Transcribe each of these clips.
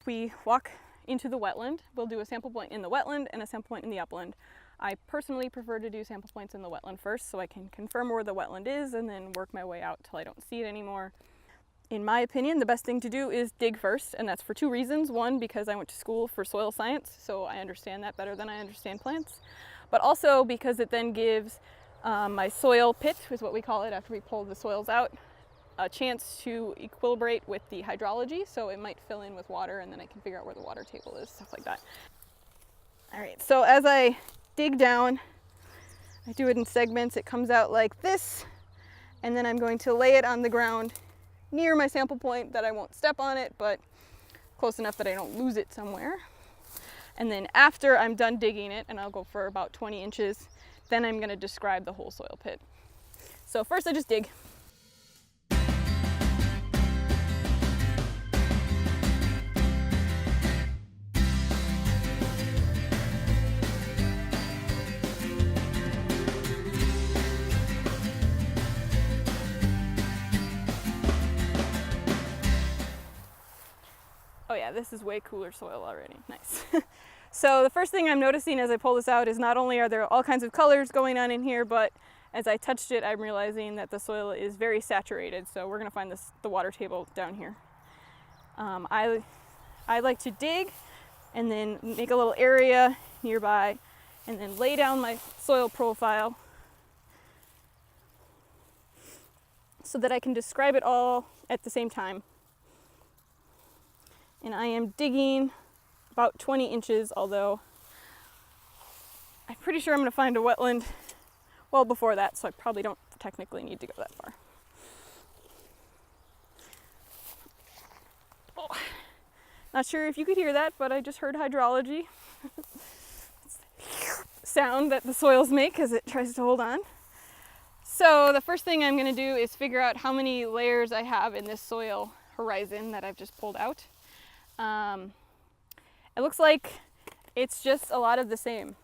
we walk into the wetland, we'll do a sample point in the wetland and a sample point in the upland. I personally prefer to do sample points in the wetland first so I can confirm where the wetland is and then work my way out till I don't see it anymore. In my opinion, the best thing to do is dig first, and that's for two reasons. One, because I went to school for soil science, so I understand that better than I understand plants. But also because it then gives my soil pit, is what we call it after we pull the soils out, a chance to equilibrate with the hydrology, so it might fill in with water and then I can figure out where the water table is, stuff like that. All right, so as I dig down, I do it in segments. It comes out like this, and then I'm going to lay it on the ground near my sample point that I won't step on it, but close enough that I don't lose it somewhere. And then after I'm done digging it, and I'll go for about 20 inches, then I'm going to describe the whole soil pit. So first I just dig. Oh yeah, this is way cooler soil already. Nice. So the first thing I'm noticing as I pull this out is not only are there all kinds of colors going on in here, but as I touched it, I'm realizing that the soil is very saturated. So we're gonna find the water table down here. I like to dig and then make a little area nearby and then lay down my soil profile so that I can describe it all at the same time. And I am digging about 20 inches, although I'm pretty sure I'm going to find a wetland well before that, so I probably don't technically need to go that far. Oh, not sure if you could hear that, but I just heard hydrology. Sound that the soils make as it tries to hold on. So the first thing I'm going to do is figure out how many layers I have in this soil horizon that I've just pulled out. It looks like it's just a lot of the same.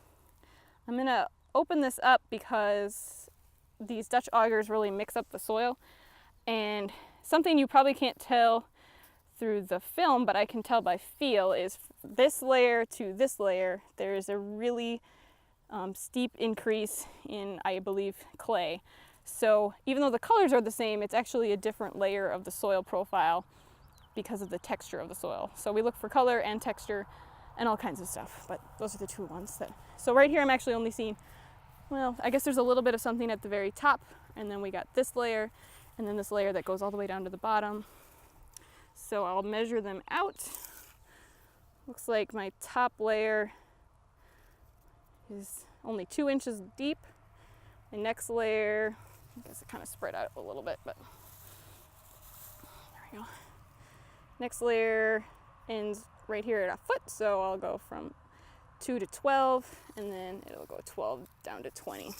I'm gonna open this up because these Dutch augers really mix up the soil, and something you probably can't tell through the film, but I can tell by feel, is this layer to this layer, there is a really steep increase in, I believe, clay. So even though the colors are the same, it's actually a different layer of the soil profile because of the texture of the soil. So we look for color and texture and all kinds of stuff, but those are the two ones that... So right here I'm actually only seeing, well, I guess there's a little bit of something at the very top, and then we got this layer, and then this layer that goes all the way down to the bottom. So I'll measure them out. Looks like my top layer is only 2 inches deep. The next layer, I guess it kind of spread out a little bit, but there we go. Next layer ends right here at a foot, so I'll go from 2 to 12, and then it'll go 12 down to 20.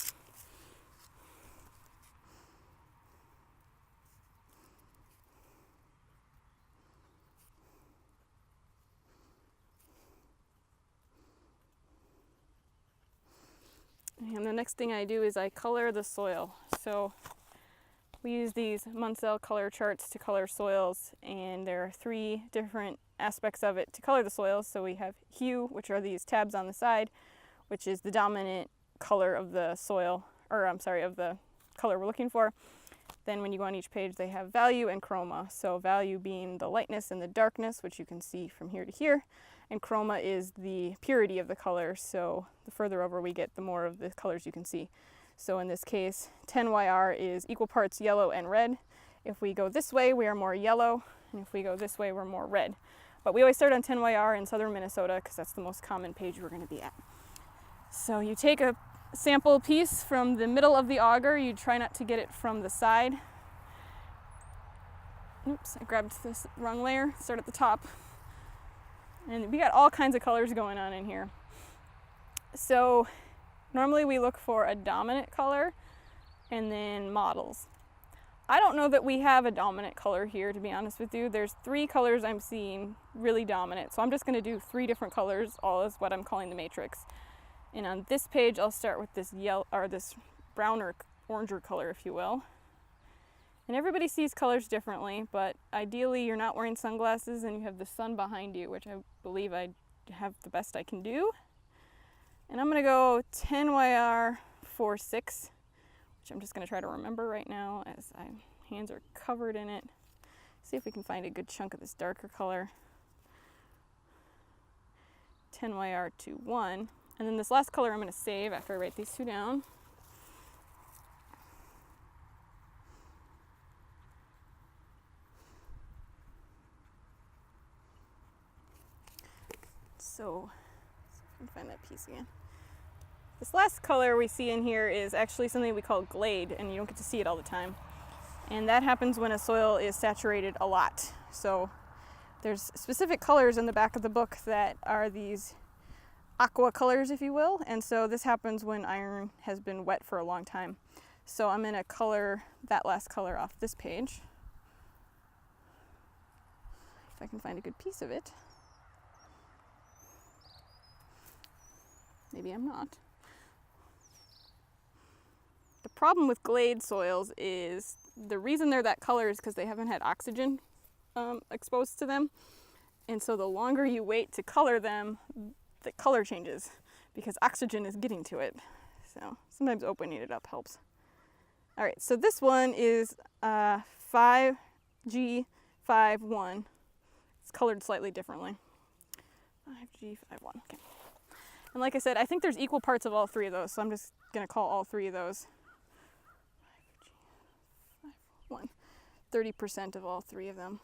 And the next thing I do is I color the soil. So we use these munsell color charts to color soils, and there are 3 different aspects of it to color the soils. So we have hue, which are these tabs on the side, which is the dominant color of the soil, or I'm sorry, of the color we're looking for. Then when you go on each page, they have value and chroma. So value being the lightness and the darkness, which you can see from here to here, and chroma is the purity of the color. So the further over we get, the more of the colors you can see. So in this case, 10YR is equal parts yellow and red. If we go this way, we are more yellow, and if we go this way, we're more red. But we always start on 10YR in southern Minnesota because that's the most common page we're going to be at. So you take a sample piece from the middle of the auger. You try not to get it from the side. Oops, I grabbed this wrong layer. Start at the top. And we got all kinds of colors going on in here. So normally we look for a dominant color and then models. I don't know that we have a dominant color here, to be honest with you. There's 3 colors I'm seeing really dominant. So I'm just going to do 3 different colors, all is what I'm calling the matrix. And on this page, I'll start with this yellow, or this brown or oranger color, if you will. And everybody sees colors differently, but ideally you're not wearing sunglasses and you have the sun behind you, which I believe I have the best I can do. And I'm gonna go 10YR 46, which I'm just gonna try to remember right now as my hands are covered in it. See if we can find a good chunk of this darker color. 10YR 21. And then this last color I'm gonna save after I write these two down. So, see if I can find that piece again. This last color we see in here is actually something we call glade, and you don't get to see it all the time. And that happens when a soil is saturated a lot. So there's specific colors in the back of the book that are these aqua colors, if you will. And so this happens when iron has been wet for a long time. So I'm going to color that last color off this page. If I can find a good piece of it. Maybe I'm not. The problem with glade soils is the reason they're that color is because they haven't had oxygen exposed to them. And so the longer you wait to color them, the color changes because oxygen is getting to it. So sometimes opening it up helps. All right, so this one is 5G51. It's colored slightly differently. 5G51, okay. And like I said, I think there's equal parts of all three of those, so I'm just gonna call all three of those 5G51. 30% of all three of them.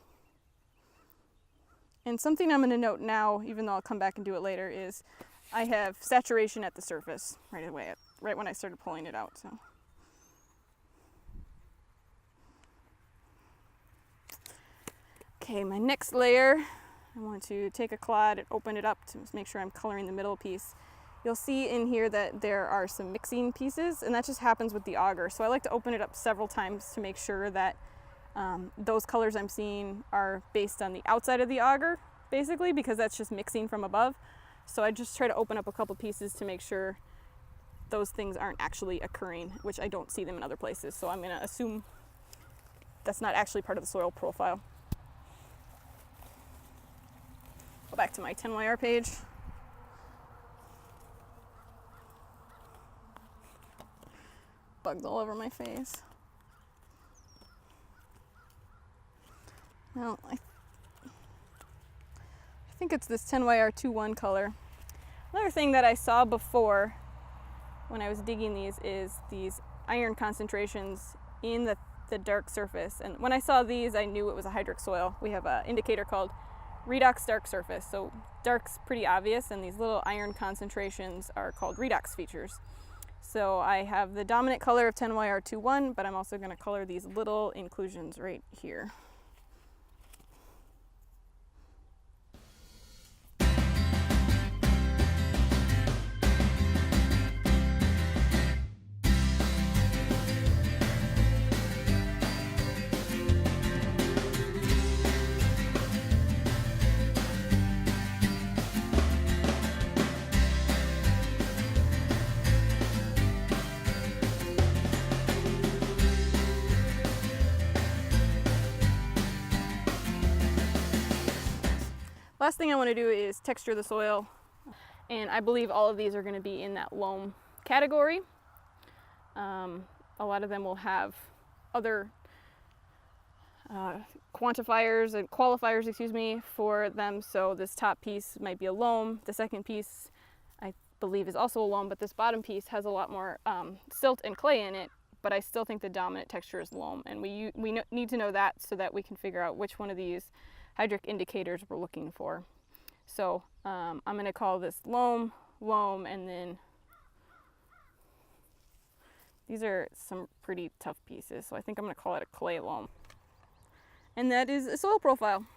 And something I'm gonna note now, even though I'll come back and do it later, is I have saturation at the surface right away, right when I started pulling it out. So. Okay, my next layer, I want to take a clod and open it up to make sure I'm coloring the middle piece. You'll see in here that there are some mixing pieces, and that just happens with the auger. So I like to open it up several times to make sure that those colors I'm seeing are based on the outside of the auger, basically, because that's just mixing from above. So I just try to open up a couple pieces to make sure those things aren't actually occurring, which I don't see them in other places. So I'm gonna assume that's not actually part of the soil profile. Go back to my 10YR page. Bugs all over my face. Now, I think it's this 10YR21 color. Another thing that I saw before when I was digging these is these iron concentrations in the dark surface. And when I saw these, I knew it was a hydric soil. We have an indicator called redox dark surface. So dark's pretty obvious, and these little iron concentrations are called redox features. So I have the dominant color of 10YR21, but I'm also going to color these little inclusions right here. Last thing I want to do is texture the soil, and I believe all of these are going to be in that loam category. A lot of them will have other quantifiers and qualifiers, excuse me, for them. So this top piece might be a loam. The second piece I believe is also a loam, but this bottom piece has a lot more silt and clay in it. But I still think the dominant texture is loam, and we need to know that so that we can figure out which one of these hydric indicators we're looking for. So I'm going to call this loam, loam, and then these are some pretty tough pieces, so I think I'm going to call it a clay loam. And that is a soil profile.